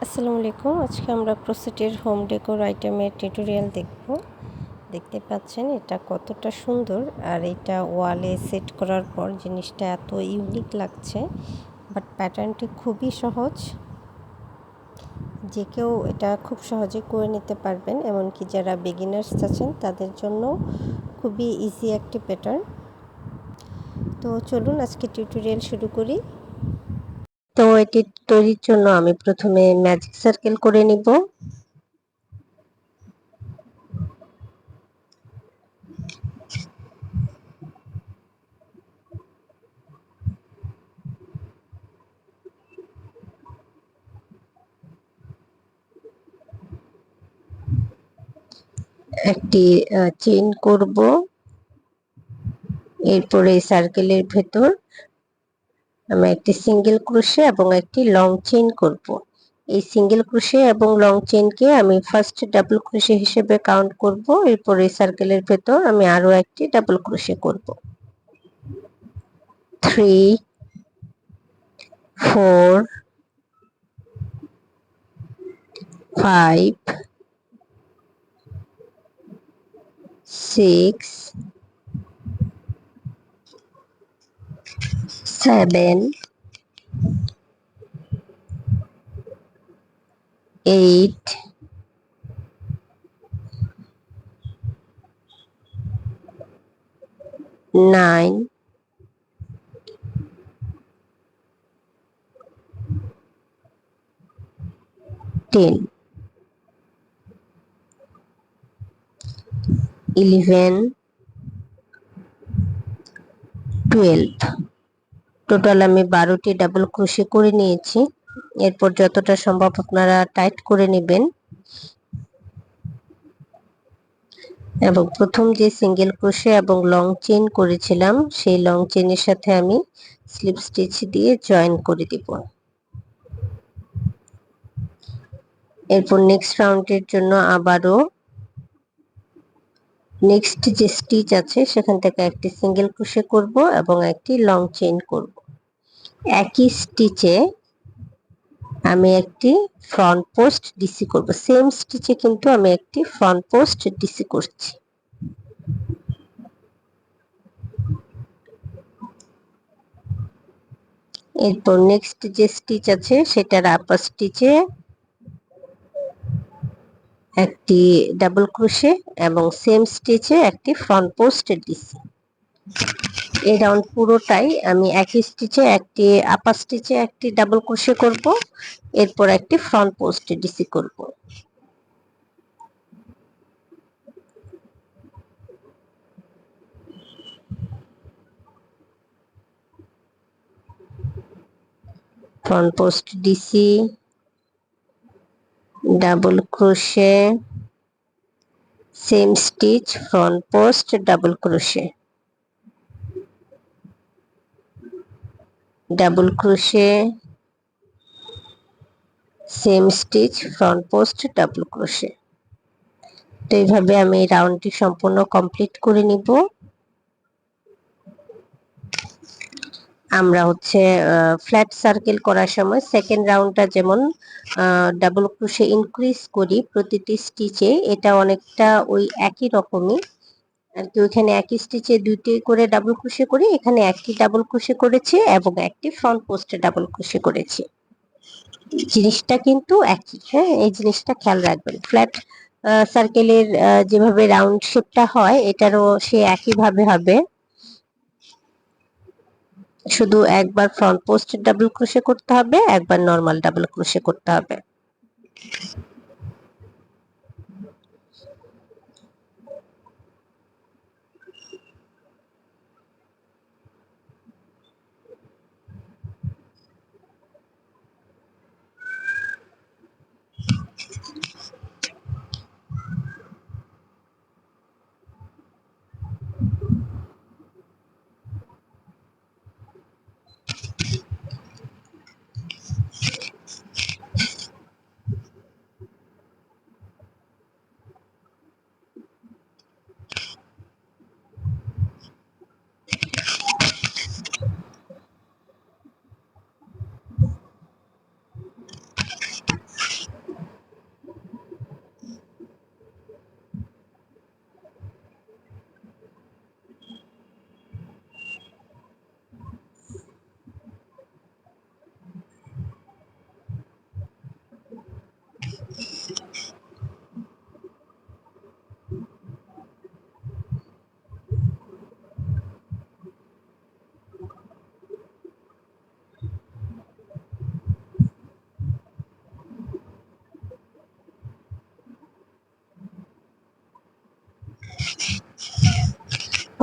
আসসালামু আলাইকুম। আজকে আমরা ক্রোশেটের হোম ডেকোর আইটেমের টিউটোরিয়াল দেখব। দেখতে পাচ্ছেন এটা কতটা সুন্দর, আর এটা ওয়ালে সেট করার পর জিনিসটা এত ইউনিক লাগছে। বাট প্যাটার্নটি খুবই সহজ, যে কেউ এটা খুব সহজে করে নিতে পারবেন। এমনকি যারা বিগিনার্স আছেন তাদের জন্য খুবই ইজি একটি প্যাটার্ন। তো চলুন আজকে টিউটোরিয়াল শুরু করি। তো এটি তৈরির জন্য আমি প্রথমে ম্যাজিক সার্কেল করে নিব। একটি চেইন করব, এরপরে সার্কেলের ভেতর আমি একটি সিঙ্গেল ক্রোশে এবং একটি লং চেইন করব। এই সিঙ্গেল ক্রোশে এবং লং চেইনকে আমি ফার্স্ট ডাবল ক্রোশে হিসেবে কাউন্ট করব। এরপরে সার্কেলের ভেতর আমি আরো একটি ডাবল ক্রোশে করব। 3 4 5 6 7 8 9 10 11 12। টোটাল আমি 12টি ডাবল ক্রোশে করে নিয়েছি। এরপর যতটা সম্ভব আপনারা টাইট করে নেবেন এবং প্রথম যে সিঙ্গেল ক্রোশে এবং লং চেইন করেছিলাম সেই লং চেইনের সাথে আমি স্লিপ স্টিচ দিয়ে জয়েন করে দিব। এরপর নেক্সট রাউন্ডের জন্য আবারও নেক্সট যে স্টিচ আছে সেখান থেকে একটি সিঙ্গেল ক্রোশে করব এবং একটি লং চেইন করব। একই স্টিচে আমি একটি ফ্রন্ট পোস্ট ডিসি করব। সেম স্টিচে কিন্তু আমি একটি ফ্রন্ট পোস্ট ডিসি করছি। এরপর নেক্সট যে স্টিচ আছে সেটার আপার স্টিচে একটি ডাবল ক্রোশে এবং সেম স্টিচে একটি ফ্রন্ট পোস্ট ডিসি। এই রাউন্ড পুরোটাই আমি একই স্টিচে একটি আপার স্টিচে একটি ডাবল ক্রোশে করব, এরপর একটি ফ্রন্ট পোস্ট ডিসি করব। Front post DC, double crochet, same stitch, front post, double crochet, double crochet, same stitch, front post, double crochet. তো এইভাবে আমি রাউন্ডটি সম্পূর্ণ কমপ্লিট করে নিব। আমরা ফ্ল্যাট সার্কেল করার সময় সেকেন্ড রাউন্ডটা যেমন ডাবল ক্রোশে ইনক্রিজ করি প্রতিটি স্টিচে, এটা অনেকটা ওই একই রকমই আর কি। ওইখানে একই স্টিচে দুইটি করে ডাবল ক্রোশে করি, এখানে একটি ডাবল ক্রোশে করেছি এবং একটি ফ্রন্ট পোস্টে ডাবল ক্রোশে করেছি। জিনিসটা কিন্তু একই। হ্যাঁ, এই জিনিসটা খেয়াল রাখবেন। ফ্ল্যাট সার্কেলের যেভাবে রাউন্ড শেপটা হয় এটারও সে একইভাবে হবে, শুধু একবার ফ্রন্ট পোস্ট ডাবল ক্রোশে করতে হবে, একবার নরমাল ডাবল ক্রোশে করতে হবে।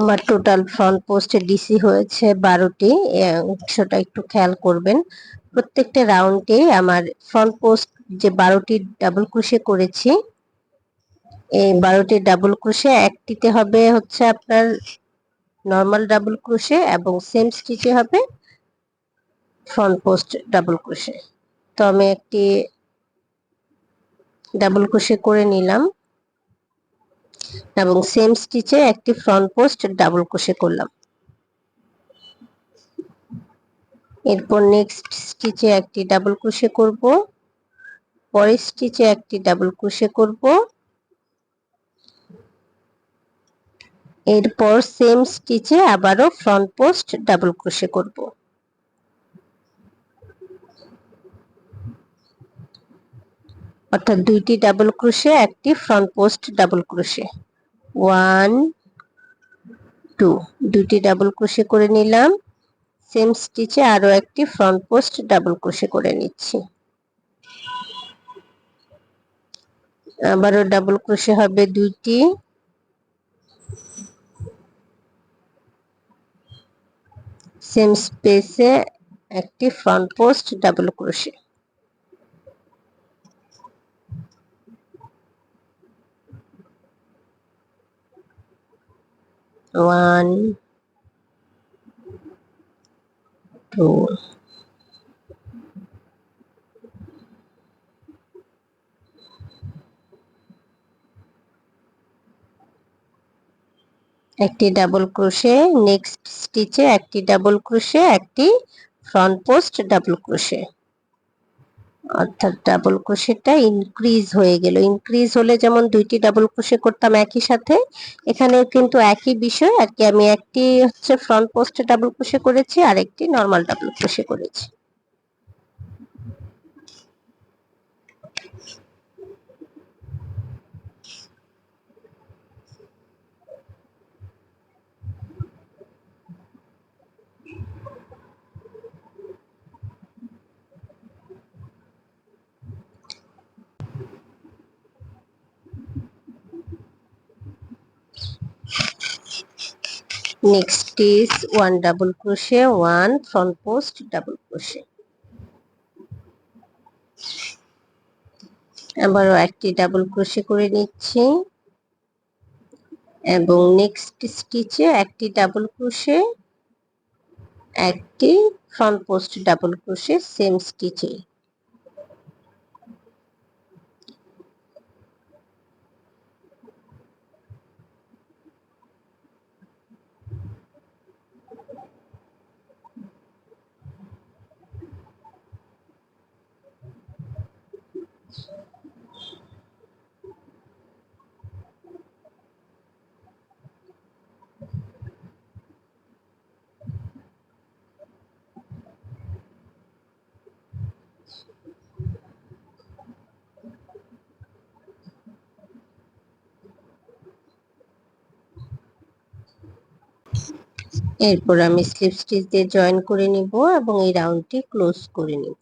আমার টোটাল ফ্রন্ট পোস্টে ডিসি হয়েছে 12টি। অংশটা একটু খেয়াল করবেন, প্রত্যেকটা রাউন্ডে আমার ফ্রন্ট পোস্ট যে 12টি ডাবল ক্রোশে করেছি, এই 12টি ডাবল ক্রোশে একটিতে হবে হচ্ছে আপনার নর্মাল ডাবল ক্রোশে এবং সেম স্টিচে হবে ফ্রন্ট পোস্ট ডাবল ক্রোশে। তো আমি একটি ডাবল ক্রোশে করে নিলাম এবং সেম স্টিচে একটি ফ্রন্ট পোস্ট ডাবল ক্রোশে করলাম। এরপর নেক্সট স্টিচে একটি ডাবল ক্রোশে করব, পরের স্টিচে একটি ডাবল ক্রোশে করব, এরপর সেম স্টিচে আবারও ফ্রন্ট পোস্ট ডাবল ক্রোশে করব। অর্থাৎ দুইটি ডাবল ক্রোশে একটি ফ্রন্ট পোস্ট ডাবল ক্রোশে, 1 2, দুইটি ডাবল ক্রোশে করে নিলাম, সেম স্টিচে আরো একটি ফ্রন্ট পোস্ট ডাবল ক্রোশে করে নিচ্ছি। আবারও ডাবল ক্রোশে হবে দুইটি, সেম স্পেসে একটি front post double crochet. One two, একটি ডাবল ক্রোশে, নেক্সট স্টিচে একটি ডাবল ক্রোশে, একটি ফ্রন্ট পোস্ট ডাবল ক্রোশে। অর্থাৎ ডাবল ক্রোশেটা ইনক্রিজ হয়ে গেল। ইনক্রিজ হলে যেমন দুইটি ডাবল ক্রোশে করতাম একই সাথে, এখানে কিন্তু একই বিষয় আর কি, আমি একটি হচ্ছে ফ্রন্ট পোস্টে ডাবল ক্রোশে করেছি আর একটি নর্মাল ডাবল ক্রোশে করেছি। Next is 1 double crochet, 1 front post double crochet. আবারও একটি ডাবল ক্রোশে করে নিচ্ছি এবং নেক্সট স্টিচে একটি ডাবল ক্রোশে, একটি front post double crochet same স্টিচে। এরপর আমি স্লিপ স্টিচ দিয়ে জয়েন করে নিব এবং এই রাউন্ডটি ক্লোজ করে নিব।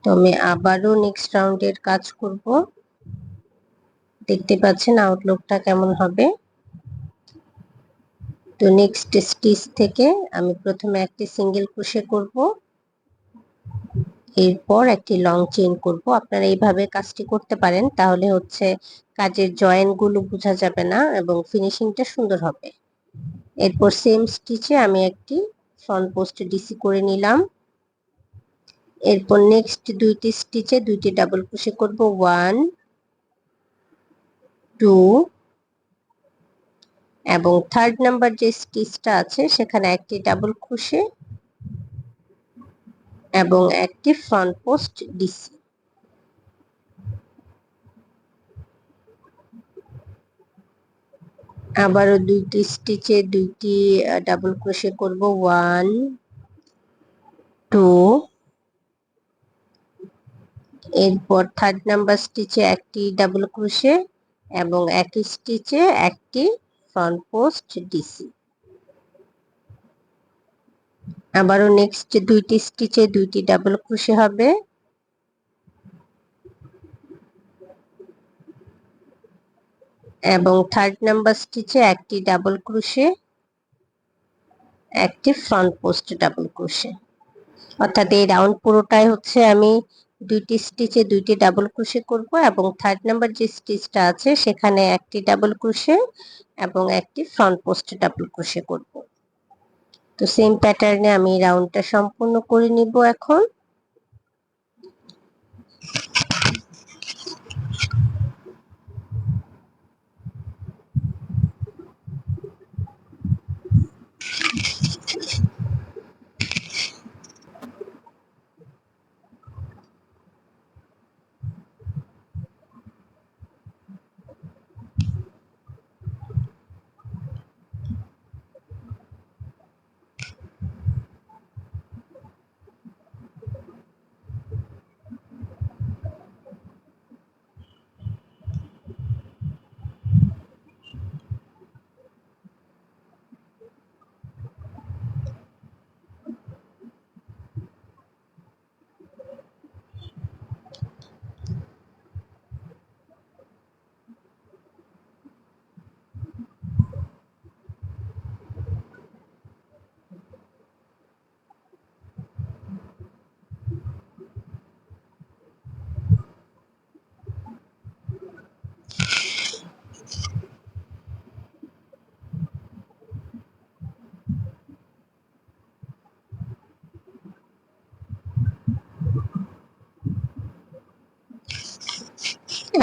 তো আমি আবারও নেক্সট রাউন্ডের কাজ করব। দেখতে পাচ্ছেন আউটলুকটা কেমন হবে। তো নেক্সট স্টিচ থেকে আমি প্রথমে একটি সিঙ্গেল ক্রোশে করব, এরপর একটি লং চেইন করব। আপনারা এইভাবে কাজটি করতে পারেন, তাহলে হচ্ছে কাজের জয়েন্ট গুলো বোঝা যাবে না এবং ফিনিশিংটা সুন্দর হবে। এরপর সেম স্টিচে আমি একটি ফ্রন্ট পোস্ট ডিসি করে নিলাম। এরপর নেক্সট দুইটি স্টিচে দুইটি ডাবল ক্রোশে করব, 1 2 এবং থার্ড নাম্বার যে স্টিচটা আছে সেখানে একটি ডাবল ক্রোশে এবং একটি ফ্রন্ট পোস্ট ডিসি। আবারও দুইটি স্টিচে দুইটি ডাবল ক্রোশে করব, 1 2, এরপর থার্ড নাম্বার স্টিচে একটি ডাবল ক্রোশে এবং একই স্টিচে একটি ফ্রন্ট পোস্ট ডিসি। আবারও নেক্সট দুইটি স্টিচে দুইটি ডাবল ক্রোশে হবে, এবং থার্ড নাম্বার স্টিচে একটি ডাবল ক্রোশে, একটি ফ্রন্ট পোস্ট ডাবল ক্রোশে। অর্থাৎ এই রাউন্ড পুরোটাই হচ্ছে আমি দুইটি স্টিচে দুইটি ডাবল ক্রোশে করব এবং থার্ড নাম্বার যে স্টিচটা আছে সেখানে একটি ডাবল ক্রোশে এবং একটি ফ্রন্ট পোস্ট ডাবল ক্রোশে করব। তো সেম প্যাটার্নে আমি রাউন্ডটা সম্পূর্ণ করে নিব এখন।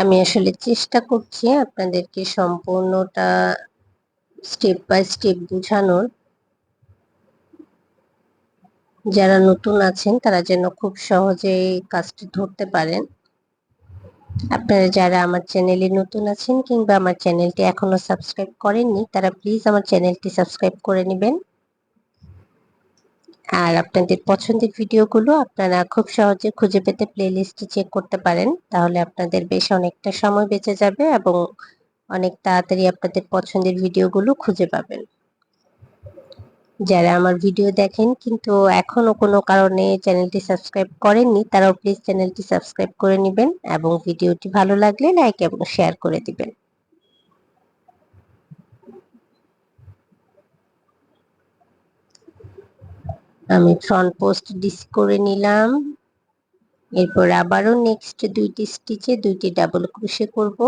আমি আসলে চেষ্টা করছি আপনাদেরকে সম্পূর্ণটা স্টেপ বাই স্টেপ বোঝানোর, যারা নতুন আছেন তারা যেন খুব সহজেই কাজটি ধরতে পারেন। আপনারা যারা আমার চ্যানেলে নতুন আছেন কিংবা আমার চ্যানেলটি এখনো সাবস্ক্রাইব করেননি তারা প্লিজ আমার চ্যানেলটি সাবস্ক্রাইব করে নেবেন। আর আপনাদের পছন্দের ভিডিওগুলো আপনারা খুব সহজে খুঁজে পেতে প্লেলিস্টে চেক করতে পারেন, তাহলে আপনাদের বেশ অনেকটা সময় বেঁচে যাবে এবং অনেক তাড়াতাড়ি আপনাদের পছন্দের ভিডিওগুলো খুঁজে পাবেন। যারা আমার ভিডিও দেখেন কিন্তু এখনো কোনো কারণে চ্যানেলটি সাবস্ক্রাইব করেননি তারাও প্লিজ চ্যানেলটি সাবস্ক্রাইব করে নেবেন এবং ভিডিওটি ভালো লাগলে লাইক এবং শেয়ার করে দিবেন। আমি ফ্রন্ট পোস্ট ডিস করে নিলাম। এরপর আবারও নেক্সট দুইটি স্টিচে দুইটি ডাবল ক্রোশে করব।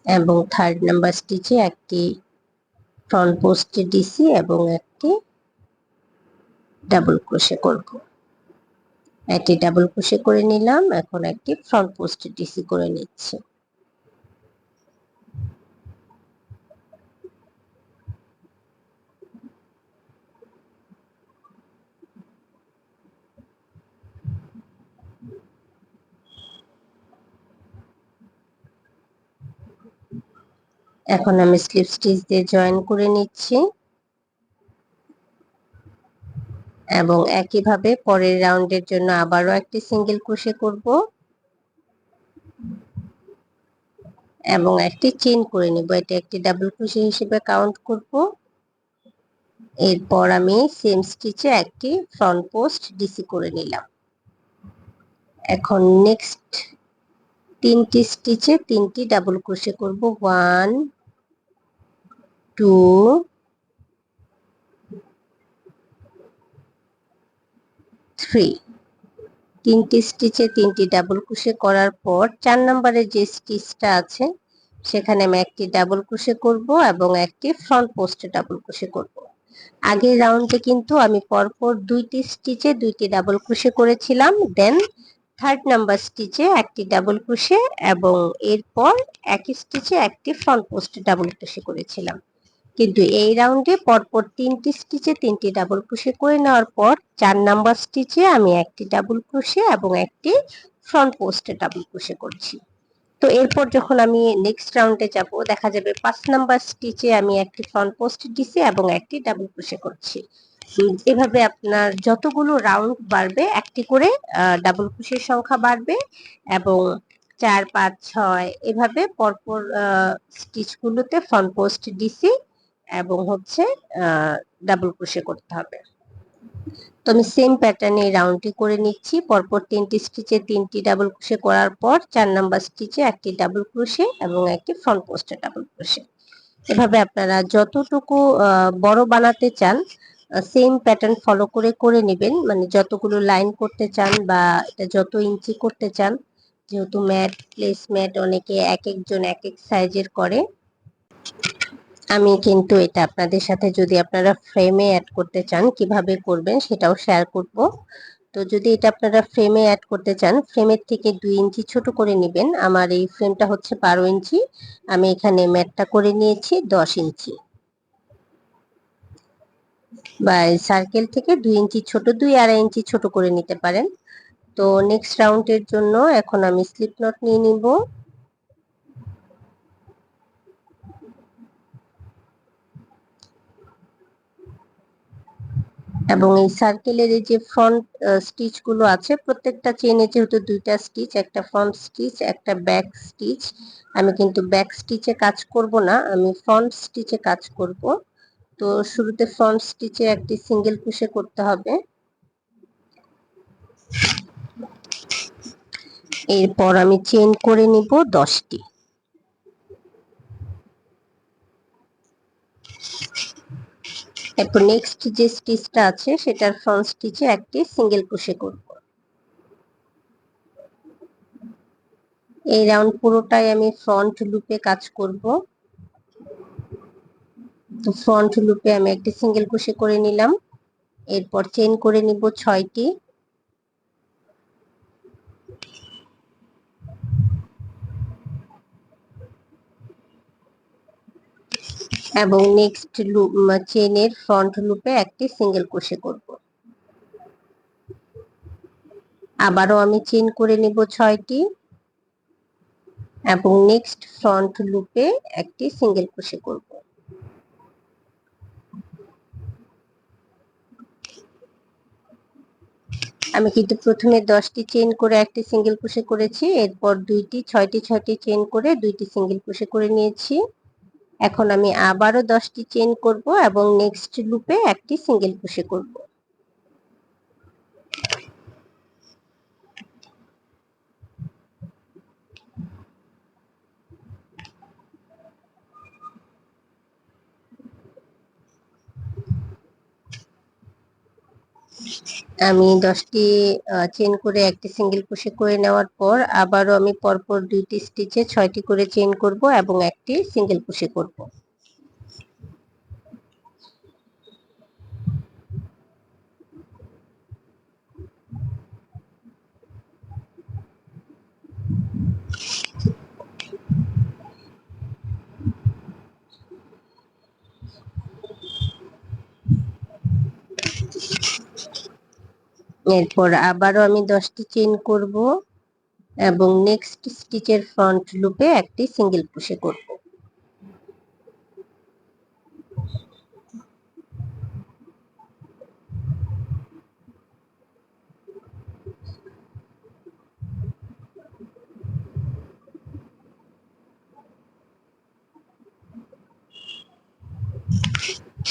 এবং থার্ড নাম্বার স্টিচে একটি ফ্রন্ট পোস্টে ডিসি এবং একটি ডাবল ক্রোশে করব। একটি ডাবল ক্রোশে করে নিলাম, এখন একটি ফ্রন্ট পোস্টে ডিসি করে নিচ্ছি। এখন আমি স্লিপ স্টিচ দিয়ে জয়েন করে নিচ্ছি এবং একইভাবে পরের রাউন্ডের জন্য আবারও একটি সিঙ্গেল ক্রোশে করব এবং একটি চেইন করে নিব। এটা একটি ডাবল ক্রোশে হিসেবে কাউন্ট করব। এরপর আমি সেম স্টিচে একটি ফ্রন্ট পোস্ট ডিসি করে নিলাম। এখন নেক্সট তিনটি স্টিচে তিনটি ডাবল ক্রোশে করব, 1 2 3। তিনটি স্টিচে তিনটি ডাবল ক্রোশে করার পর 4 নম্বরের যে স্টিচটা আছে সেখানে আমি একটি ডাবল ক্রোশে করব এবং একটি ফ্রন্ট পোস্টে ডাবল ক্রোশে করব। আগের রাউন্ডে কিন্তু আমি পরপর দুইটি স্টিচে দুইটি ডাবল ক্রোশে করেছিলাম, দেন থার্ড নাম্বার স্টিচে একটি ডাবল ক্রোশে এবং এরপর একই স্টিচে একটি ফ্রন্ট পোস্টে ডাবল ক্রোশে করেছিলাম। কিন্তু এই রাউন্ডে পরপর তিনটি স্টিচে তিনটি ডাবল ক্রোশে করে নেওয়ার পর 4 নাম্বার স্টিচে আমি একটি ডাবল ক্রোশে এবং একটি ফ্রন্ট পোস্টে ডাবল ক্রোশে করছি। তো এরপর যখন আমি নেক্সট রাউন্ডে যাব দেখা যাবে 5 নাম্বার স্টিচে আমি একটি ফ্রন্ট পোস্ট দিছি এবং একটি ডাবল ক্রোশে করছি। এভাবে আপনার যতগুলো রাউন্ড বাড়বে একটি করে ডাবল ক্রোশের সংখ্যা বাড়বে এবং 4 5 6 এভাবে পরপর স্টিচগুলোতে ফ্রন্ট পোস্ট দিছি এবং হচ্ছে ডাবল ক্রোশে করতে হবে। তো আমি সেম প্যাটার্নে এই রাউন্ডটি করে নিচ্ছি। পরপর 3টি স্টিচে 3টি ডাবল ক্রোশে করার পর 4 নাম্বার স্টিচে একটি ডাবল ক্রোশে এবং একটি ফ্রন্ট পোস্টে ডাবল ক্রোশে। এভাবে আপনারা যতটুকু বড় বানাতে চান সেম প্যাটার্ন ফলো করে করে নেবেন, মানে যতগুলো লাইন করতে চান বা এটা যত ইঞ্চি করতে চান, যেহেতু ম্যাট প্লেস ম্যাট অনেকে এক একজন এক এক সাইজের করে। আমি কিন্তু এটা আপনাদের সাথে যদি আপনারা ফ্রেমে অ্যাড করতে চান কিভাবে করবেন সেটাও শেয়ার করব। তো যদি এটা আপনারা ফ্রেমে অ্যাড করতে চান ফ্রেমের থেকে 2 ইঞ্চি ছোট করে নেবেন। আমার এই ফ্রেমটা হচ্ছে 12 ইঞ্চি, আমি এখানে ম্যাটটা করে নিয়েছি 10 ইঞ্চি, বা সার্কেল থেকে 2 ইঞ্চি ছোট 2.5 ইঞ্চি ছোট করে নিতে পারেন। তো নেক্সট রাউন্ডের জন্য এখন আমি স্লিপ নট নিয়ে নিব এবং এই সার্কেলের এই যে ফ্রন্ট স্টিচ গুলো আছে প্রত্যেকটা চেইনে যেহেতু 2টা স্টিচ, একটা ফ্রন্ট স্টিচ একটা ব্যাক স্টিচ, আমি কিন্তু ব্যাক স্টিচে কাজ করব না, আমি ফ্রন্ট স্টিচে কাজ করব। তো শুরুতে ফ্রন্ট স্টিচে একটি সিঙ্গেল ক্রোশে করতে হবে, এরপর আমি চেইন করে নিব 10টি। এরপর নেক্সট যে স্টিচটা আছে সেটার ফ্রন্ট স্টিচে একটি সিঙ্গেল ক্রোশে করব। এই রাউন্ড পুরোটাই আমি ফ্রন্ট লুপে কাজ করব। তো ফ্রন্ট লুপে আমি একটি সিঙ্গেল ক্রোশে করে নিলাম, এরপর চেইন করে নিব 6টি এবং নেক্সট লুপ চেইনের ফ্রন্ট লুপে একটি সিঙ্গেল ক্রোশে করব। আবারও আমি চেইন করে নিব 6টি এবং নেক্সট ফ্রন্ট লুপে একটি সিঙ্গেল ক্রোশে করব। আমি কিন্তু প্রথমে 10টি চেইন করে একটি সিঙ্গেল ক্রোশে করেছি, এরপর 6টি চেইন করে 2টি সিঙ্গেল ক্রোশে করে নিয়েছি। এখন আমি আবারও 10টি চেইন করব এবং নেক্সট লুপে একটি সিঙ্গেল ক্রোশে করব। আমি 10টি চেইন করে একটি সিঙ্গেল ক্রোশে করে নেওয়ার পর আবারও আমি পরপর 2টি স্টিচে 6টি করে চেইন করব এবং একটি সিঙ্গেল ক্রোশে করব। এরপর আবারও আমি 10টি চেইন করব এবং নেক্সট স্টিচের ফ্রন্ট লুপে একটি সিঙ্গেল ক্রোশে করব।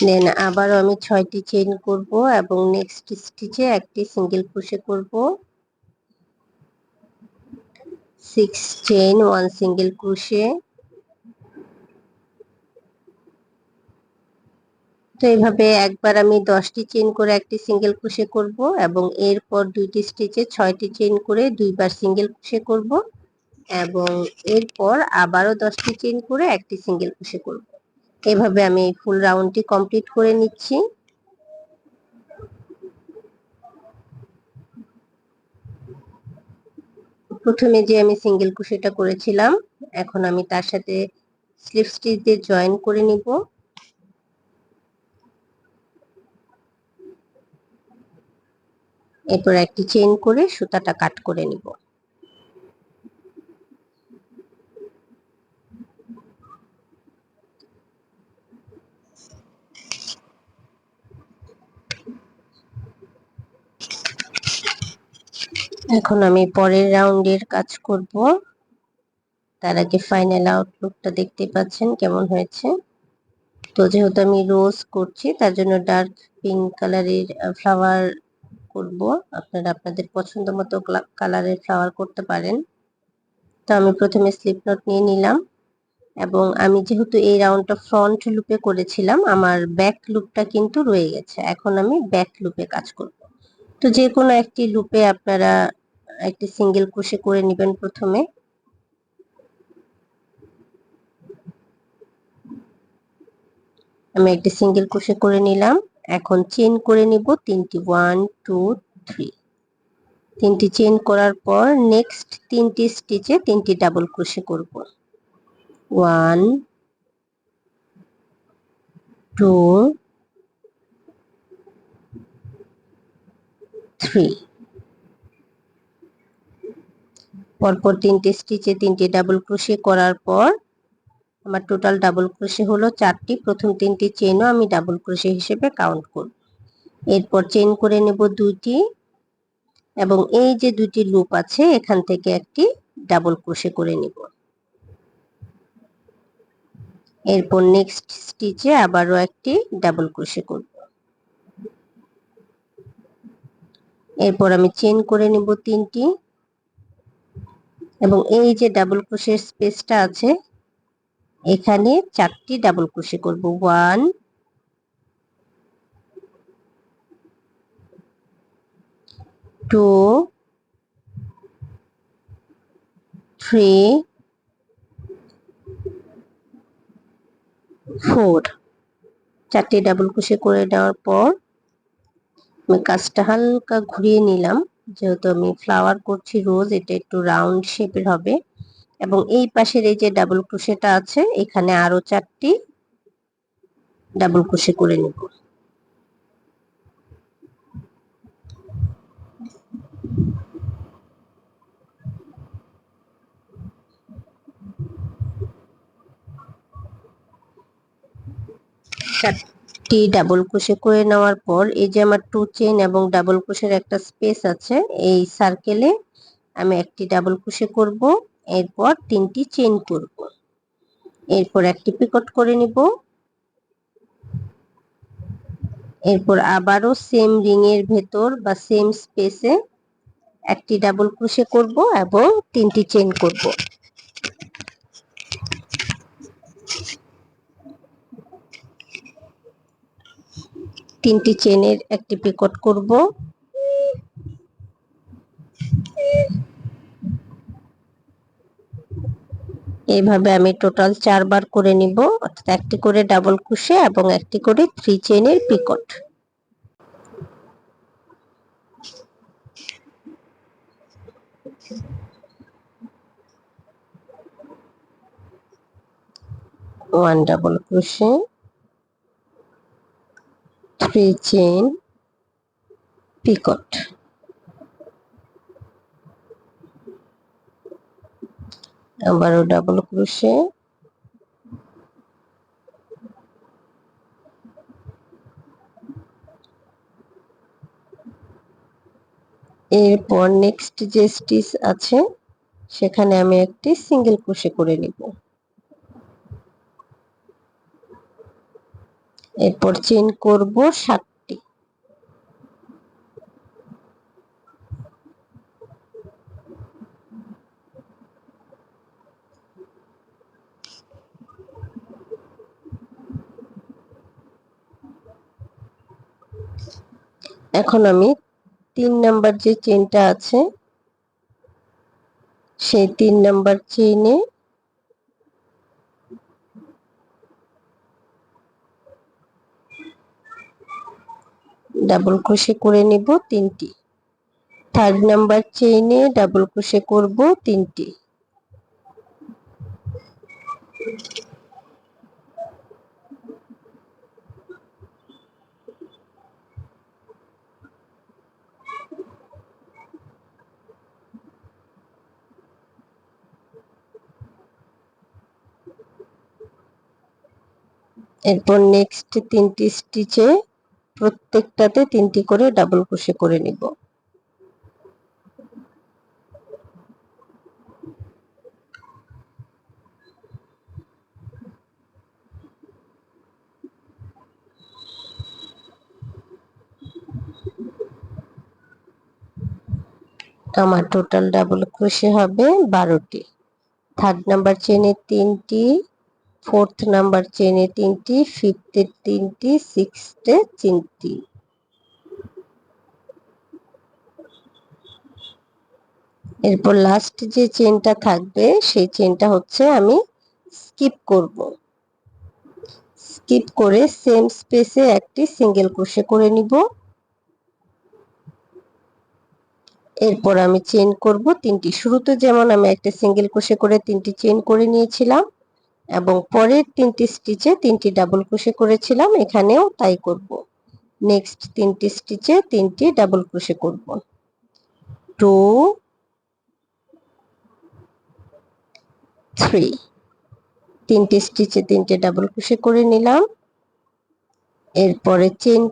দেন আবারও আমি 6টি চেইন করব এবং নেক্সট স্টিচে একটি সিঙ্গেল ক্রোশে করব। 6 চেইন 1 সিঙ্গেল ক্রোশে। তো এইভাবে একবার আমি 10টি চেইন করে একটি সিঙ্গেল ক্রোশে করব এবং এরপর 2টি স্টিচে 6টি চেইন করে 2বার সিঙ্গেল ক্রোশে করব এবং এরপর আবারও 10টি চেইন করে একটি সিঙ্গেল ক্রোশে করব। এভাবে আমি ফুল রাউন্ডটি কমপ্লিট করে নিচ্ছি। প্রথমে যে আমি সিঙ্গেল ক্রোশেটা করেছিলাম এখন আমি তার সাথে স্লিপ স্টিচ দিয়ে জয়েন করে নিব। এরপর একটি চেইন করে সুতাটা কাট করে নিব। এখন আমি পরের রাউন্ডের কাজ করব। তার আগে ফাইনাল আউটলুকটা দেখতে পাচ্ছেন কেমন হয়েছে। তো যেহেতু আমি রোজ করছি তার জন্য ডার্ক পিঙ্ক কালারের ফ্লাওয়ার করব। আপনারা আপনাদের পছন্দ মতো কালারের ফ্লাওয়ার করতে পারেন। তো আমি প্রথমে স্লিপ নট নিয়ে নিলাম এবং আমি যেহেতু এই রাউন্ডটা ফ্রন্ট লুপে করেছিলাম, আমার ব্যাক লুপটা কিন্তু রয়ে গেছে। এখন আমি ব্যাক লুপে কাজ করব। তো যে কোনো একটি লুপে আপনারা একটি সিঙ্গেল ক্রোশে করে নেবেন প্রথমে। আমি একটি সিঙ্গেল ক্রোশে করে নিলাম। এখন চেইন করে নিব তিনটি, 1 2 3। তিনটি চেইন করার পর নেক্সট তিনটি স্টিচে তিনটি ডাবল ক্রোশে করব। 1 2 3। পরপর তিনটি স্টিচে তিনটি ডাবল ক্রোশে করার পর আমার টোটাল ডাবল ক্রোশে হলো 4টি। প্রথম তিনটি চেইনও আমি ডাবল ক্রোশে হিসেবে কাউন্ট করব। এরপর চেইন করে নেব 2টি এবং এই যে 2টি লুপ আছে এখান থেকে একটি ডাবল ক্রোশে করে নিব। এরপর নেক্সট স্টিচে আবারও একটি ডাবল ক্রোশে করব। এরপর আমি চেইন করে নিব 3টি এবং এই যে ডাবল ক্রোশের স্পেসটা আছে এখানে 4টি ডাবল ক্রোশে করব। 1 2 3 4। 4টি ডাবল ক্রোশে করে নেওয়ার পর আমি কাজটা হালকা ঘুরিয়ে নিলাম। যেহেতু আমি ফ্লাওয়ার করছি রোজ, এটা একটু রাউন্ড শেপের হবে এবং এই পাশের এই যে ডাবল ক্রোশেটা আছে এখানে আরো 4টি ডাবল ক্রোশে করে নেব। চারটি ডাবল ক্রোশে করে নেওয়ার পর এই যে আমার 2 চেইন এবং ডাবল ক্রোশের একটা স্পেস আছে, এই সার্কেলে আমি একটি ডাবল ক্রোশে করব। এরপর 3টি চেইন করব। এরপর একটি পিকট করে নিব। এরপর আবারও সেম রিং এর ভেতর বা সেম স্পেসে একটি ডাবল ক্রোশে করব এবং 3টি চেইন করব। 3টি চেইনের একটি পিকট করব। এইভাবে আমি টোটাল 4 বার করে নিব, অর্থাৎ একটি করে ডাবল ক্রোশে এবং একটি করে 3 চেইনের picot. One double crochet, 3 chain, picot. আবারও ডাবল ক্রোশে, এরপর নেক্সট যে স্টিচ আছে সেখানে আমি একটি সিঙ্গেল ক্রোশে করে নিব। এরপর চেইন করব 7টি। এখন আমি 3 নাম্বার যে চেইনটা আছে সেই 3 নাম্বার চেইনে ডাবল ক্রোশে করে নিব 3টি। 3rd নাম্বার চেইনে ডাবল ক্রোশে করব 3টি। এরপর নেক্সট 3টি স্টিচে প্রত্যেকটাতে 3টি করে ডাবল ক্রোশে করে নিব। আমার টোটাল ডাবল ক্রোশে হবে 12টি। থার্ড নাম্বার চেনে 3টি, ফোর্থ নাম্বার চেনে 3টি, ফিফথে 3টি, সিক্সথে 3টি। এরপর লাস্ট যে চেনটা থাকবে সেই চেনটা হচ্ছে আমি স্কিপ করব। স্কিপ করে সেম স্পেসে একটি সিঙ্গেল ক্রোশে করে নিব। এরপর আমি চেইন করব 3টি। শুরুতে যেমন আমি একটা সিঙ্গেল ক্রোশে করে 3টি চেইন করে নিয়েছিলাম এবং পরের 3টি স্টিচে 3টি ডাবল ক্রোশে করেছিলাম, এখানেও তাই করব। নেক্সট 3টি স্টিচে 3টি ডাবল ক্রোশে করব। 2 3 3টি স্টিচে 3টে ডাবল ক্রোশে করে নিলাম। এরপরে চেইন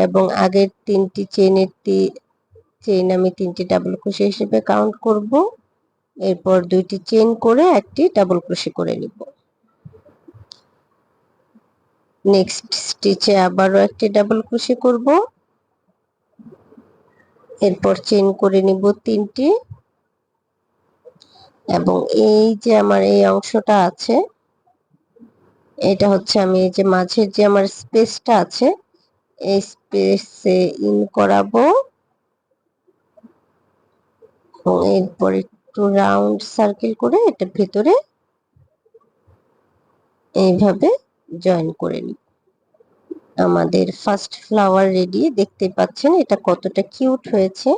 এবং আগের 3টি চেইনের চেইন আমি 3টি ডাবল ক্রোশে হিসেবে কাউন্ট করব। এরপর 2টি চেইন করে একটি ডাবল ক্রোশে করে নিব। নেক্সট স্টিচে আবারও একটি ডাবল ক্রোশে করব। এরপর চেইন করে নিব 3টি এবং এই যে আমার এই অংশটা আছে, এটা হচ্ছে আমি এই যে মাঝের যে আমার স্পেসটা আছে এই স্পেসে ইন করাবো এবং এরপর একটু রাউন্ড সার্কেল করে এটা ভেতরে এইভাবে জয়েন করে নিব। আমাদের ফার্স্ট ফ্লাওয়ার রেডি। দেখতে পাচ্ছেন এটা কতটা কিউট হয়েছে।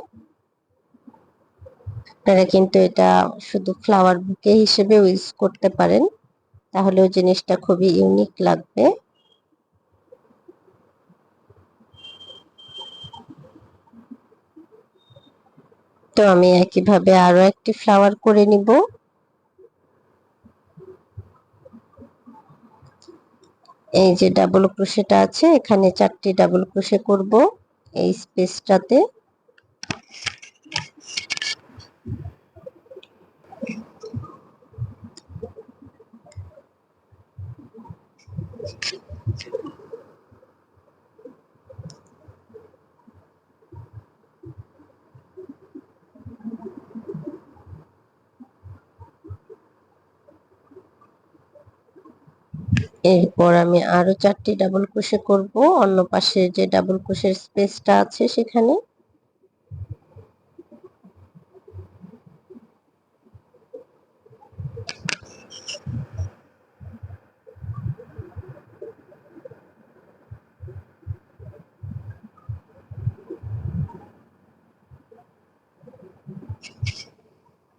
আপনারা কিন্তু এটা শুধু ফ্লাওয়ার বুকে হিসেবে ইউজ করতে পারেন, তাহলেও জিনিসটা খুবই ইউনিক লাগবে। তো আমি একইভাবে আরো একটি ফ্লাওয়ার করে নিব। এই যে ডাবল ক্রোশেটা আছে এখানে 4টি ডাবল ক্রোশে করব এই স্পেসটাতে। এরপর আমি আরো 4টি ডাবল ক্রোশে করব অন্য পাশে যে ডাবল ক্রোশের স্পেসটা আছে সেখানে।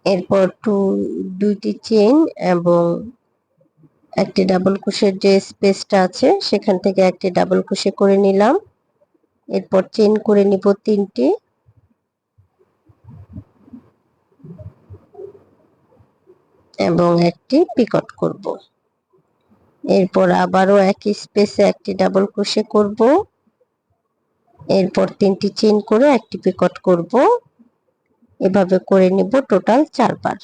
এরপর 2টি চেইন এবং একটি ডাবল ক্রোশের যে স্পেসটা আছে সেখান থেকে একটি ডাবল ক্রোশে করে নিলাম। এরপর চেইন করে নিব 3টি এবং একটি পিকট করব। এরপর আবারও একই স্পেসে একটি ডাবল ক্রোশে করব। এরপর 3টি চেইন করে একটি পিকট করব। এভাবে করে নিব টোটাল 4 বার।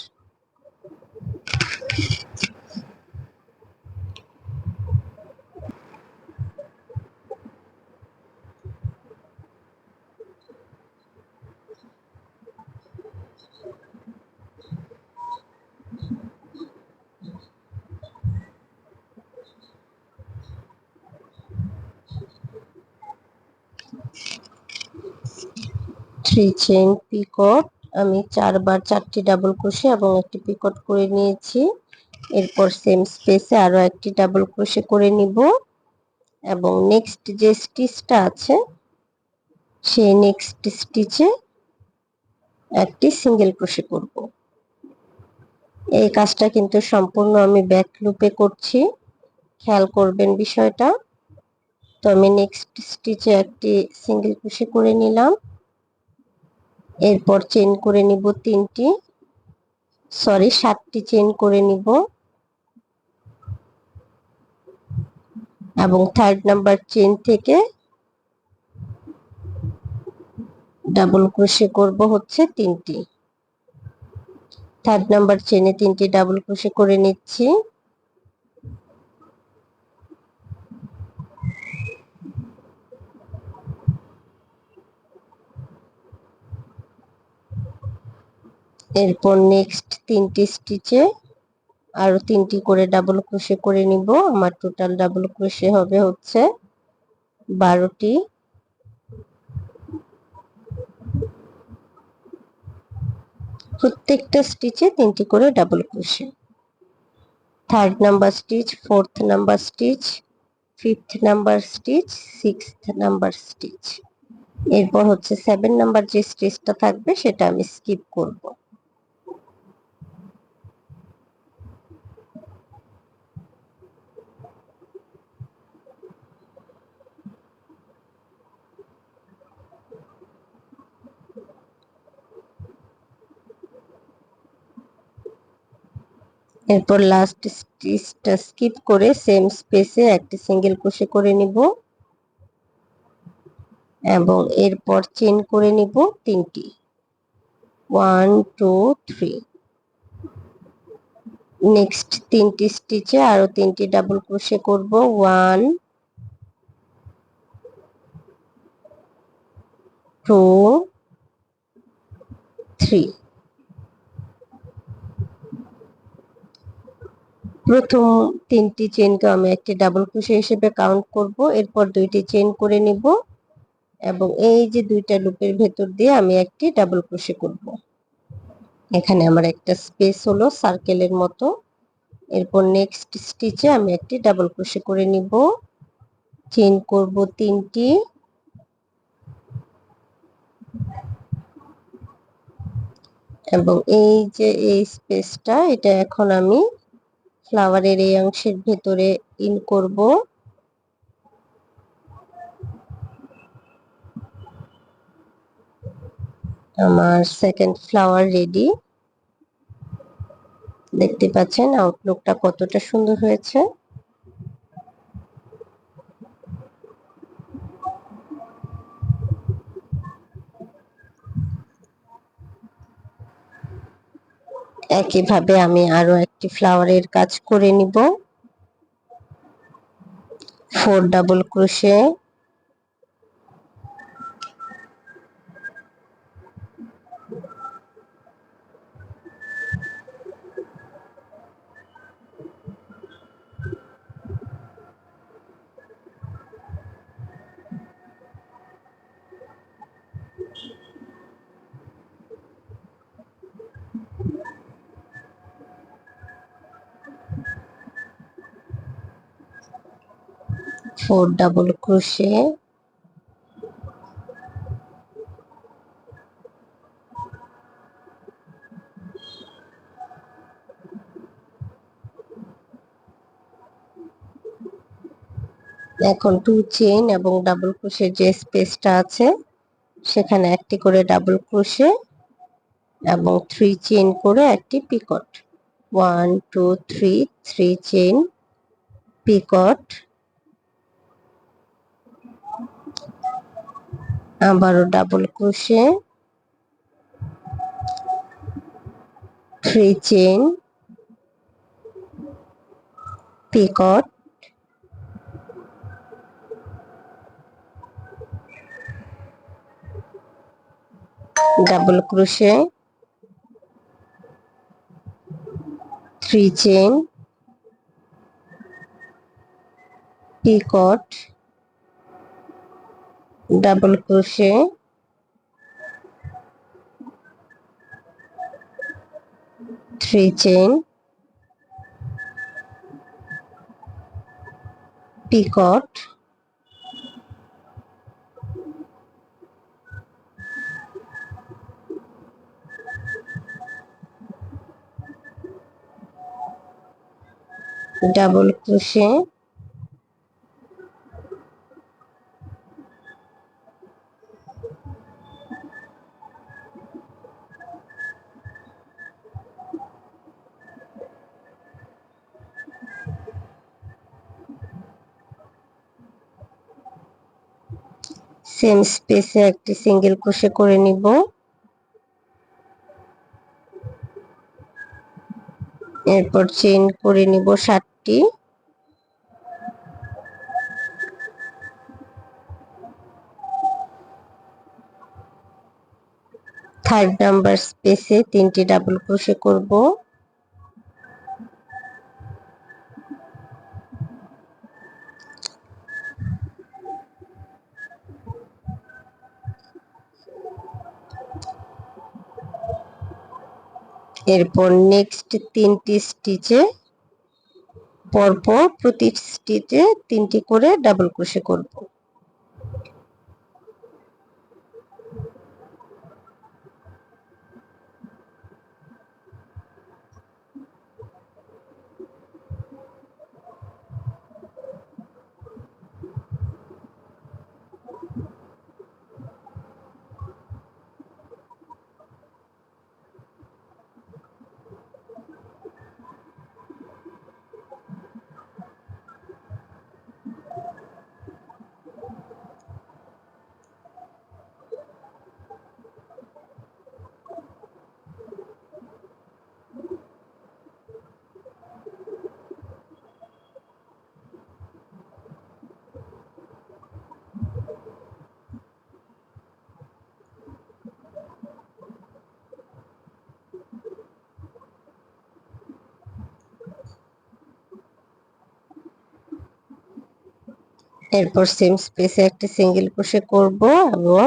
থ্রি চেইন পিকট আমি 4 বার 4টি ডাবল ক্রোশে এবং একটি পিকট করে নিয়েছি। এরপর সেম স্পেসে আরো একটি ডাবল ক্রোশে করে নিব এবং নেক্সট যে স্টিচটা আছে সেই নেক্সট স্টিচে একটি সিঙ্গেল ক্রোশে করব। এই কাজটা কিন্তু সম্পূর্ণ আমি ব্যাক লুপে করছি, খেয়াল করবেন বিষয়টা। তো আমি নেক্সট স্টিচে একটি সিঙ্গেল ক্রোশে করে নিলাম। এরপর চেইন করে নিব 7টি চেইন করে নিব এবং থার্ড নাম্বার চেইন থেকে ডাবল ক্রোশে করব হচ্ছে 3টি। থার্ড নাম্বার চেইনে 3টি ডাবল ক্রোশে করে নিচ্ছি। এরপর নেক্সট 3টি স্টিচে আরো 3টি করে ডাবল ক্রোশে করে নিব। আমার টোটাল ডাবল ক্রোশে হবে হচ্ছে 12টি। প্রত্যেকটা স্টিচে 3টি করে double crochet. 3rd number stitch, 4th number stitch, 5th number stitch, 6th number stitch. এরপর হচ্ছে 7 নাম্বার যে স্টিচটা থাকবে সেটা আমি স্কিপ করব। এরপর লাস্ট স্টিচটা স্কিপ করে সেম স্পেসে একটি সিঙ্গেল ক্রোশে করে নিব এবং এরপর চেইন করে নিব 3টি। 1 2 3। নেক্সট 3টি স্টিচে আরো 3টি ডাবল ক্রোশে করব। 1 2 3। প্রথম 3টি চেইনকে আমি একটি ডাবল ক্রোশে হিসেবে কাউন্ট করব। এরপর 2টি চেইন করে নিব এবং এই যে 2টা লুপের ভেতর দিয়ে আমি একটি ডাবল ক্রোশে করব। এখানে আমার একটা স্পেস হলো সার্কেলের মতো। এরপর নেক্সট স্টিচে আমি একটি ডাবল ক্রোশে করে নিব, চেইন করব 3টি এবং এই যে এই স্পেসটা এটা এখন আমি ফ্লাওয়ারের এই অংশের ভেতরে ইন করব। আমার সেকেন্ড ফ্লাওয়ার রেডি। দেখতে পাচ্ছেন আউটলুকটা কতটা সুন্দর হয়েছে। একইভাবে আমি আরো একটি ফ্লাওয়ারের কাজ করে নিব। 4 ডাবল ক্রোশে, ডাবল ক্রোশে, এখন 2 চেইন এবং ডাবল ক্রোশের যে স্পেসটা আছে সেখানে একটি করে ডাবল ক্রোশে এবং 3 চেইন করে একটি পিকট। 1 2 3, 3 চেইন পিকট, আবারও double crochet, 3 chain Picot, double crochet, 3 chain Picot, double crochet, 3 chain Picot, double crochet, same স্পেসে একটি সিঙ্গেল ক্রোশে করে নিব। এরপর চেইন করে নিব 7টি, থার্ড নাম্বার স্পেসে 3টি ডাবল ক্রোশে করব। এরপর নেক্সট 3টি স্টিচে পরপর প্রতি স্টিচে 3টি করে ডাবল ক্রোশে করব। এরপর সেম স্পেসে একটি সিঙ্গেল ক্রোশে করব এবং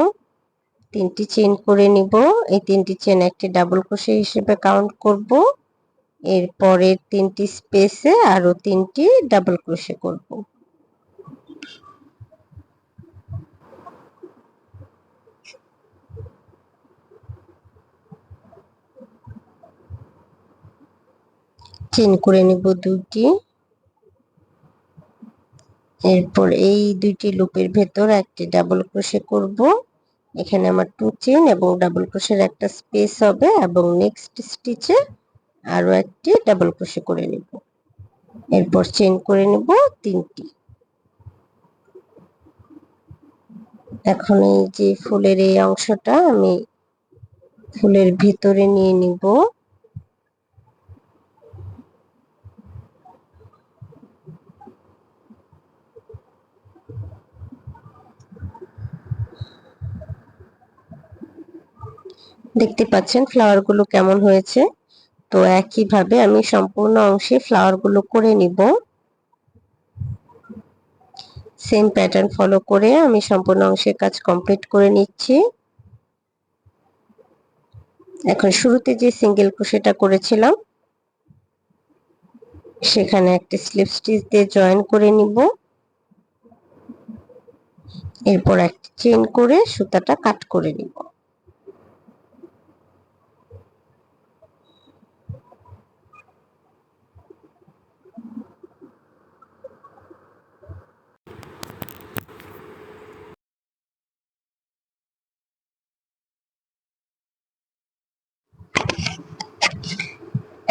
3টি চেইন করে নিব। এই 3টি চেইন একটি ডাবল ক্রোশে হিসেবে কাউন্ট করব। এরপরের 3টি স্পেসে আরো 3টি ডাবল ক্রোশে করব। চেইন করে নিব 2টি। এরপর এই 2টি লুপের ভেতর একটি ডাবল ক্রোশে করব। এখানে আমার 2 চেইন এবং ডাবল ক্রোশের একটা স্পেস হবে এবং নেক্সট স্টিচে আরো একটি ডাবল ক্রোশে করে নিব। এরপর চেইন করে নিব 3টি। এখন এই যে ফুলের এই অংশটা আমি ফুলের ভিতরে নিয়ে নিব। দেখতে পাচ্ছেন ফ্লাওয়ার গুলো কেমন হয়েছে। তো একইভাবে আমি সম্পূর্ণ অংশে ফ্লাওয়ার গুলো করে নিব। সেম প্যাটার্ন ফলো করে আমি সম্পূর্ণ অংশের কাজ কমপ্লিট করে নিচ্ছি। এখন শুরুতে যে সিঙ্গেল ক্রোশেটা করেছিলাম সেখানে একটা স্লিপ স্টিচ দিয়ে জয়েন করে নিব। এরপর একটা চেইন করে সুতাটা কাট করে নিব।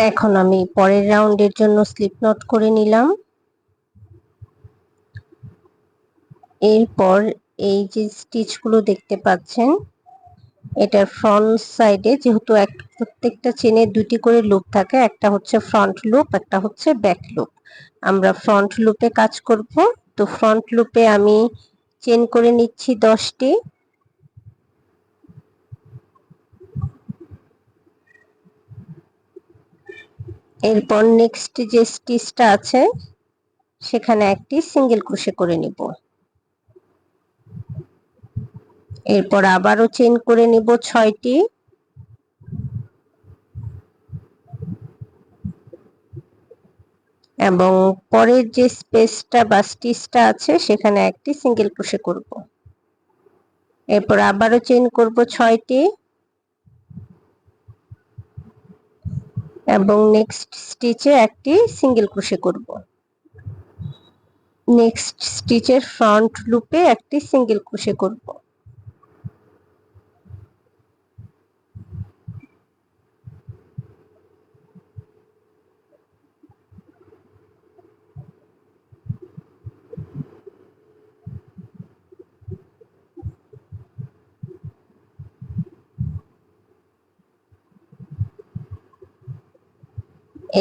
এখন আমি পরের রাউন্ডের জন্য স্লিপ নট করে নিলাম। এরপর এই যে স্টিচগুলো দেখতে পাচ্ছেন এটার ফ্রন্ট সাইডে যেহেতু প্রত্যেকটা চেনে 2টি করে লুপ থাকে, একটা হচ্ছে ফ্রন্ট লুপ একটা হচ্ছে ব্যাক লুপ। আমরা ফ্রন্ট লুপে কাজ করব। তো ফ্রন্ট লুপে আমি চেন করে নিচ্ছি 10টি। এরপর নেক্সট যে স্টিচটা আছে সেখানে একটি সিঙ্গেল ক্রোশে করে নিব। এরপর আবারও চেইন করে নিব 6টি এবং পরের যে স্পেসটা বা স্টিচটা আছে সেখানে একটি সিঙ্গেল ক্রোশে করব। এরপর আবারও চেইন করব 6টি এবং নেক্সট স্টিচে একটি সিঙ্গেল ক্রোশে করব। নেক্সট স্টিচের ফ্রন্ট লুপে একটি সিঙ্গেল ক্রোশে করব।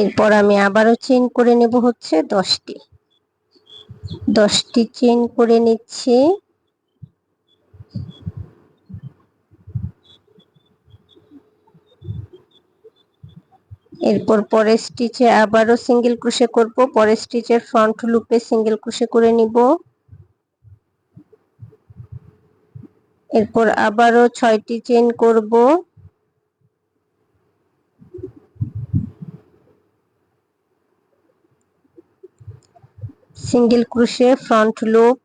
এরপর আমি আবারও চেইন করে নেব হচ্ছে 10টি। 10টি চেইন করে নিচ্ছি। এরপর পরের স্টিচে আবারও সিঙ্গেল ক্রোশে করব, পরের স্টিচের ফ্রন্ট লুপে সিঙ্গেল ক্রোশে করে নিব। এরপর আবারও 6টি চেইন করব। Single crochet front loop,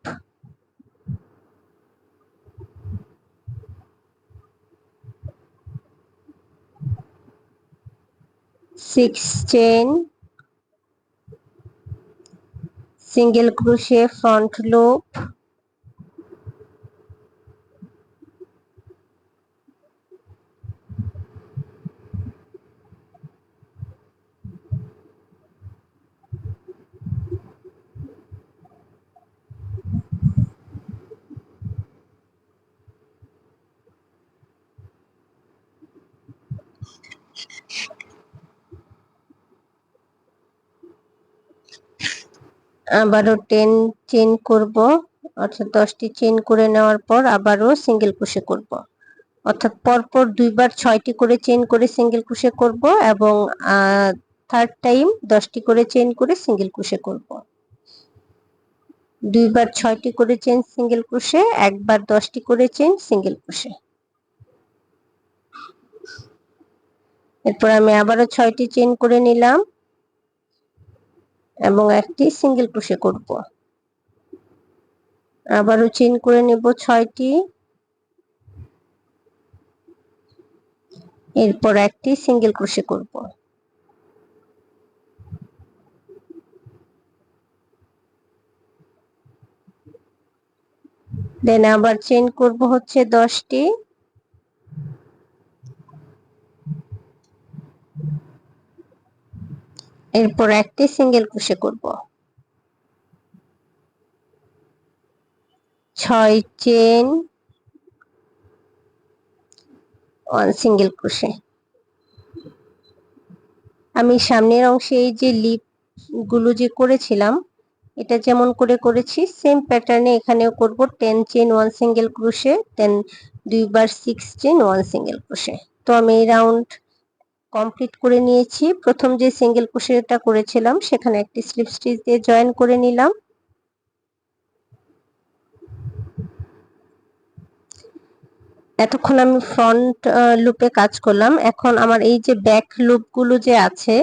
6 chain, single crochet front loop, আবারও 10 চেইন করব, অর্থাৎ 10টি চেইন করে নেওয়ার পর আবারও সিঙ্গেল ক্রোশে করব, অর্থাৎ পরপর দুইবার 6টি করে চেইন করে সিঙ্গেল ক্রোশে করব এবং থার্ড টাইম 10টি করে চেইন করে সিঙ্গেল ক্রোশে করব। দুইবার 6টি করে চেইন সিঙ্গেল ক্রোশে, একবার 10টি করে চেইন সিঙ্গেল ক্রোশে। এরপর আমি আবারও 6টি চেইন করে নিলাম এবং একটি সিঙ্গেল ক্রোশে করব। আবারও চেইন করে নেব 6টি, এরপর একটি সিঙ্গেল ক্রোশে করব। দেন আবার চেইন করব হচ্ছে 10টি, এরপর একটি সিঙ্গেল ক্রোশে করব। 6 চেইন, 1 সিঙ্গেল ক্রোশে। আমি সামনের অংশে এই যে লিপ গুলো যে করেছিলাম, এটা যেমন করে করেছি সেম প্যাটার্নে এখানেও করব। 10 চেইন 1 সিঙ্গেল ক্রোশে, দেন দুইবার 6 চেইন 1 সিঙ্গেল ক্রোশে। তো আমি এই রাউন্ড কমপ্লিট করে নিয়েছি। প্রথম যে সিঙ্গেল ক্রোশেটা করেছিলাম সেখানে একটি স্লিপ স্টিচ দিয়ে জয়েন করে নিলাম। এতক্ষণ আমি ফ্রন্ট লুপে কাজ করলাম, এখন আমার এই যে ব্যাক লুপ গুলো যে আছে,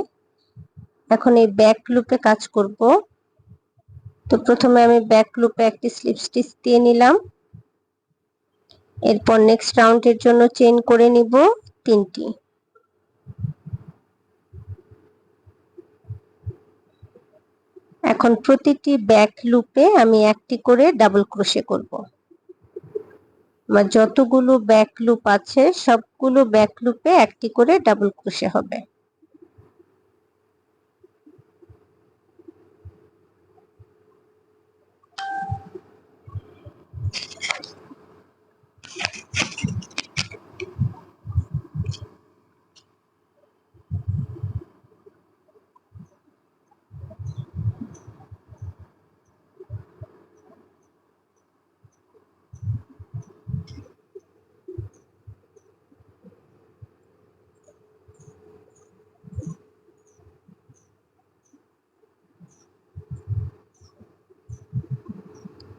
এখন এই ব্যাক লুপে কাজ করব। তো প্রথমে আমি ব্যাক লুপে একটি স্লিপ স্টিচ দিয়ে নিলাম, এরপর নেক্সট রাউন্ডের জন্য চেইন করে নিব 3টি। এখন প্রতিটি ব্যাক লুপে আমি একটি করে ডাবল ক্রোশে করব। আমার যতগুলো ব্যাক লুপ আছে সবগুলো ব্যাক লুপে একটি করে ডাবল ক্রোশে হবে।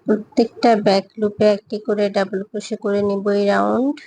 প্রত্যেকটা ব্যাক লুপে একটি করে ডাবল ক্রোশে করে নিব এই রাউন্ড।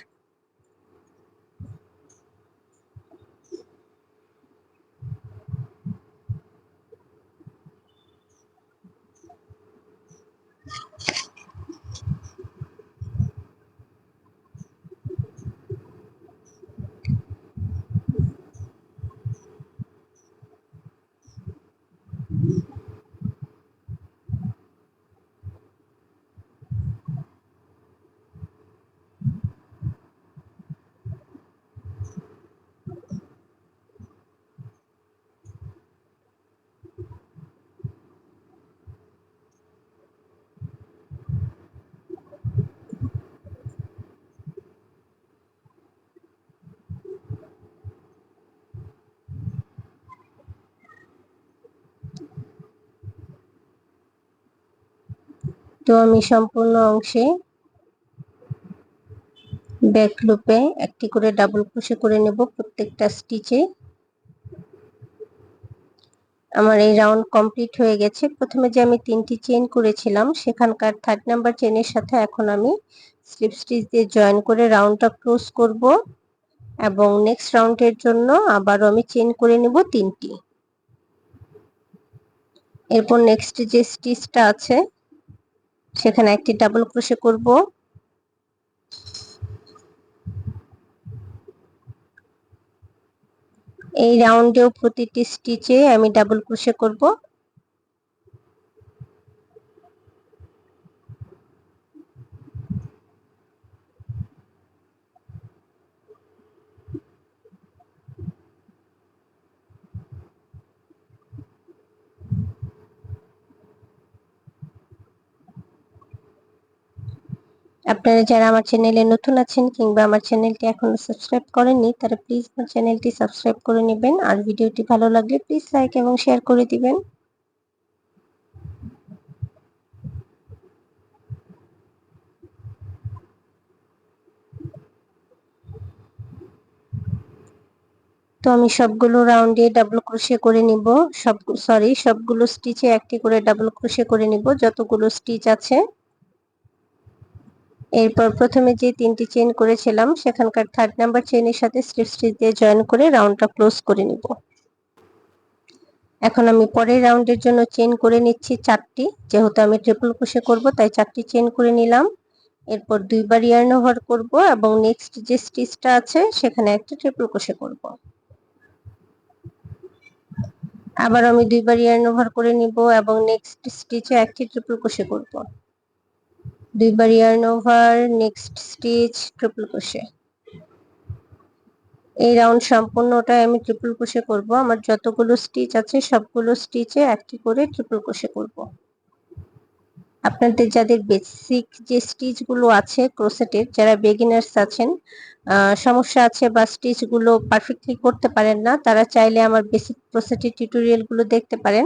তো আমি সম্পূর্ণ অংশে ব্যাক লুপে একটি করে ডাবল ক্রোশে করে নেব প্রত্যেকটা স্টিচে। আমার এই রাউন্ড কমপ্লিট হয়ে গেছে। প্রথমে যে আমি 3টি চেইন করেছিলাম সেখানকার 3rd নাম্বার চেইনের সাথে এখন আমি স্লিপ স্টিচ দিয়ে জয়েন করে রাউন্ডটা ক্লোজ করব এবং নেক্সট রাউন্ডের জন্য আবারও আমি চেইন করে নেব 3টি। এরপর নেক্সট যে স্টিচটা আছে সেখানে একটি ডাবল ক্রোশে করব। এই রাউন্ডেও প্রতিটি স্টিচে আমি ডাবল ক্রোশে করব। আপনারা যারা আমার চ্যানেলে নতুন আছেন কিংবা আমার চ্যানেলটি এখনো সাবস্ক্রাইব করেননি তারা প্লিজ আমার চ্যানেলটি সাবস্ক্রাইব করে নেবেন, আর ভিডিওটি ভালো লাগলে প্লিজ লাইক এবং শেয়ার করে দিবেন। তো আমি সবগুলো রাউন্ডে ডাবল ক্রোশে করে নিব, সবগুলো স্টিচে একটি করে ডাবল ক্রোশে করে নিব যতগুলো স্টিচ আছে। এরপর প্রথমে যে 3টি চেইন করেছিলাম সেখানকার 3rd নাম্বার চেইনের সাথে স্লিপ স্টিচ দিয়ে জয়েন করে রাউন্ডটা ক্লোজ করে নিব। এখন আমি পরের রাউন্ডের জন্য চেইন করে নিচ্ছি 4টি, যেহেতু আমি ট্রিপল ক্রোশে করব তাই 4টি চেইন করে নিলাম। এরপর 2বার ইয়ার্ন ওভার করব এবং নেক্সট যে স্টিচটা আছে সেখানে একটা ট্রিপল ক্রোশে করব। আবার আমি 2বার ইয়ার্ন ওভার করে নিব এবং নেক্সট স্টিচে একটি ট্রিপল ক্রোশে করব। 2বার yarn over, next stitch, triple crochet. এই রাউন্ড সম্পূর্ণটাই আমি ট্রিপল ক্রোশে করব। আমার যতগুলো স্টিচ আছে সবগুলো স্টিচে একটি করে ট্রিপল ক্রোশে করব। আপনাদের যাদের বেসিক যে স্টিচগুলো আছে ক্রোশেটের, যারা বিগিনার্স আছেন, সমস্যা আছে বা স্টিচগুলো পারফেক্টলি করতে পারেন না, তারা চাইলে আমার বেসিক ক্রোশেটের টিউটোরিয়ালগুলো দেখতে পারেন,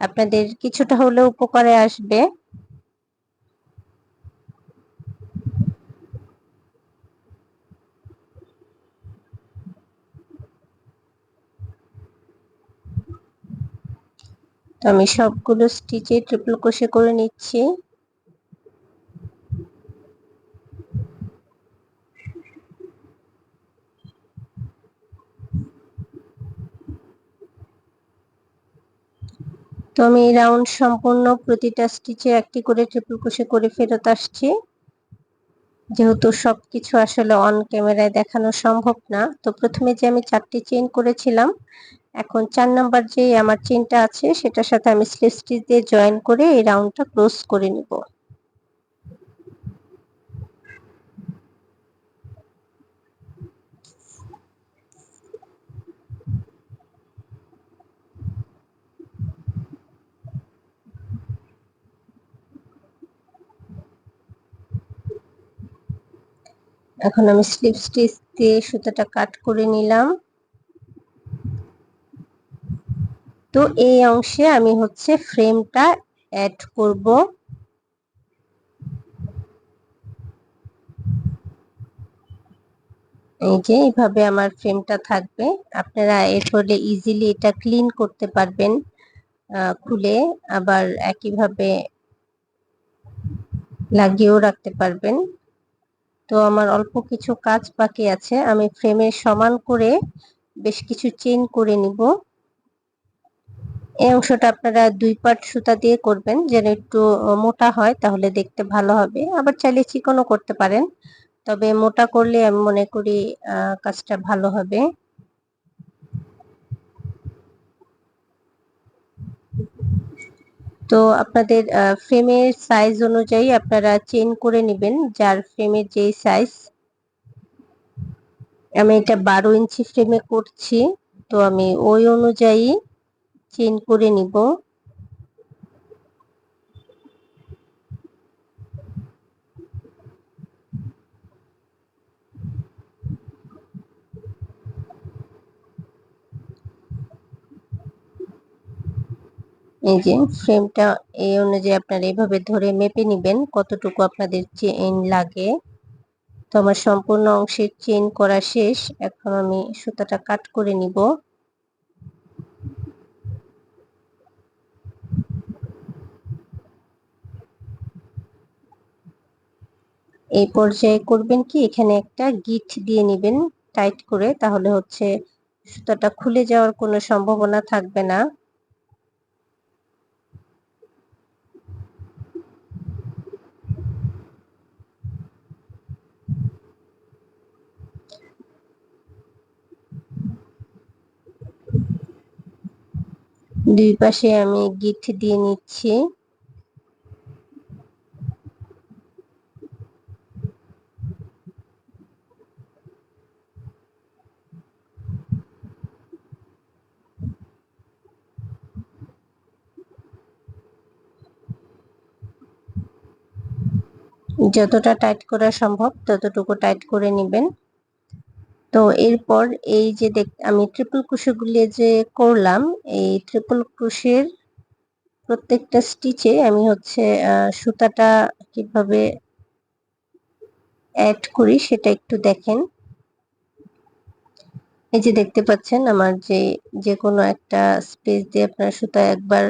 আপনাদের কিছুটা হলেও উপকারে আসবে। তো আমি সবগুলো স্টিচে ট্রিপল ক্রোশে করে নিচ্ছি। তো আমি এই রাউন্ড সম্পূর্ণ প্রতিটা স্টিচে একটি করে ট্রিপল ক্রোশে করে ফেরত আসছি। যেহেতু সবকিছু আসলে অন ক্যামেরায় দেখানো সম্ভব না, তো প্রথমে যে আমি 4টি চেইন করেছিলাম এখন 4 নাম্বার যে আমার চেইনটা আছে সেটার সাথে আমি স্লিপ স্টিচ দিয়ে জয়েন করে এই রাউন্ডটা ক্লোজ করে নিব। এখন আমি স্লিপ স্টিচ দিয়ে সুতাটা কাট করে নিলাম। তো এই অংশে আমি হচ্ছে ফ্রেমটা অ্যাড করব। এই যে এইভাবে আমার ফ্রেমটা থাকবে, আপনারা এরপরে ইজিলি এটা ক্লিন করতে পারবেন, খুলে আবার একইভাবে লাগিয়েও রাখতে পারবেন। তো আমার অল্প কিছু কাজ বাকি আছে, আমি ফ্রেমের সমান করে বেশ কিছু চেইন করে নিব। এই অংশটা আপনারা 2 পার্ট সুতা দিয়ে করবেন যেন একটু মোটা হয়, তাহলে দেখতে ভালো হবে। আবার চাইলে চিকনও করতে পারেন, তবে মোটা করলে আমি মনে করি কাজটা ভালো হবে। তো আপনাদের ফ্রেমের সাইজ অনুযায়ী আপনারা চেইন করে নেবেন, যার ফ্রেমের যেই সাইজ। আমি এটা 12 ইঞ্চি ফ্রেমে করছি, তো আমি ওই অনুযায়ী চেইন করে নিব। এই যে ফ্রেমটা এই অনুযায়ী আপনারা এইভাবে ধরে মেপে নেবেন কতটুকু আপনাদের চেইন লাগে। তো আমার সম্পূর্ণ অংশের চেইন করা শেষ, এখন আমি সুতাটা কাট করে নিব। এই পর্যায়ে করবেন কি, এখানে একটা গিঁট দিয়ে নেবেন টাইট করে, তাহলে হচ্ছে সুতাটা খুলে যাওয়ার কোনো সম্ভাবনা থাকবে না। দুই পাশে আমি গিঁট দিয়ে নিচ্ছি। যতটা টাইট করা সম্ভব ততটুকু টাইট করে নেবেন। তো এরপর এই যে আমি ট্রিপল ক্রোশেগুলি যে করলাম, এই ট্রিপল ক্রোশের প্রত্যেকটা স্টিচে আমি হচ্ছে সুতাটা কিভাবে অ্যাড করি সেটা একটু দেখেন। এই যে দেখতে পাচ্ছেন আমার যে কোনো একটা স্পেস দিয়ে আপনার সুতা একবার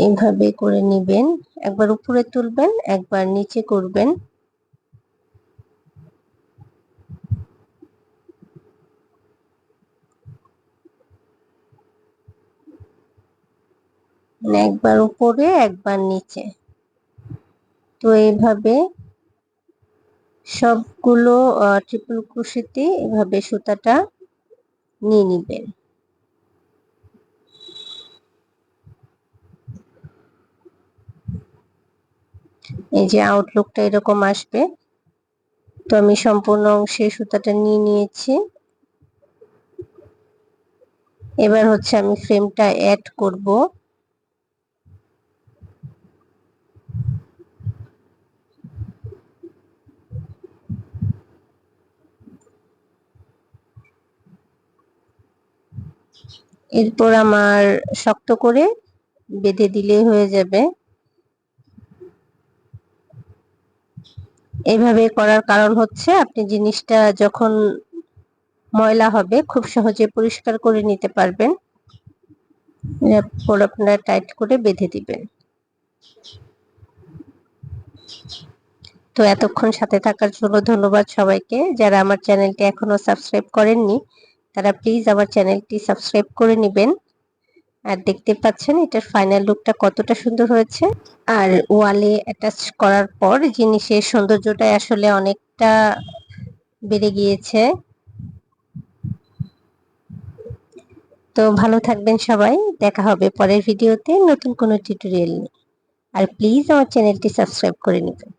এইভাবে করে নেবেন, একবার উপরে তুলবেন, একবার নিচে করবেন। মানে একবার উপরে একবার নিচে। তো এইভাবে সবগুলো ট্রিপল ক্রোশেতে এভাবে সুতাটা নিয়ে নিবেন। এই যে আউটলুকটা এরকম আসবে। তো আমি সম্পূর্ণ অংশে সুতাটা নিয়ে নিয়েছি। এবার হচ্ছে আমি ফ্রেমটা অ্যাড করব। এরপর আমার শক্ত করে বেঁধে দিলেই হয়ে যাবে। এইভাবে করার কারণ হচ্ছে আপনি জিনিসটা যখন ময়লা হবে খুব সহজে পরিষ্কার করে নিতে পারবেন। এরপর আপনারা টাইট করে বেঁধে দিবেন। তো এতক্ষণ সাথে থাকার জন্য ধন্যবাদ সবাইকে। যারা আমার চ্যানেলটি এখনো সাবস্ক্রাইব করেননি তারা প্লিজ আমার চ্যানেলটি সাবস্ক্রাইব করে নেবেন। আর দেখতে পাচ্ছেন এটার ফাইনাল লুকটা কতটা সুন্দর হয়েছে। আর ওয়ালে অ্যাটাচ করার পর জিনিসের সৌন্দর্যটা আসলে অনেকটা বেড়ে গিয়েছে। তো ভালো থাকবেন সবাই, দেখা হবে পরের ভিডিওতে নতুন কোনো টিউটোরিয়াল নিয়ে। আর প্লিজ আমার চ্যানেলটি সাবস্ক্রাইব করে নেবেন।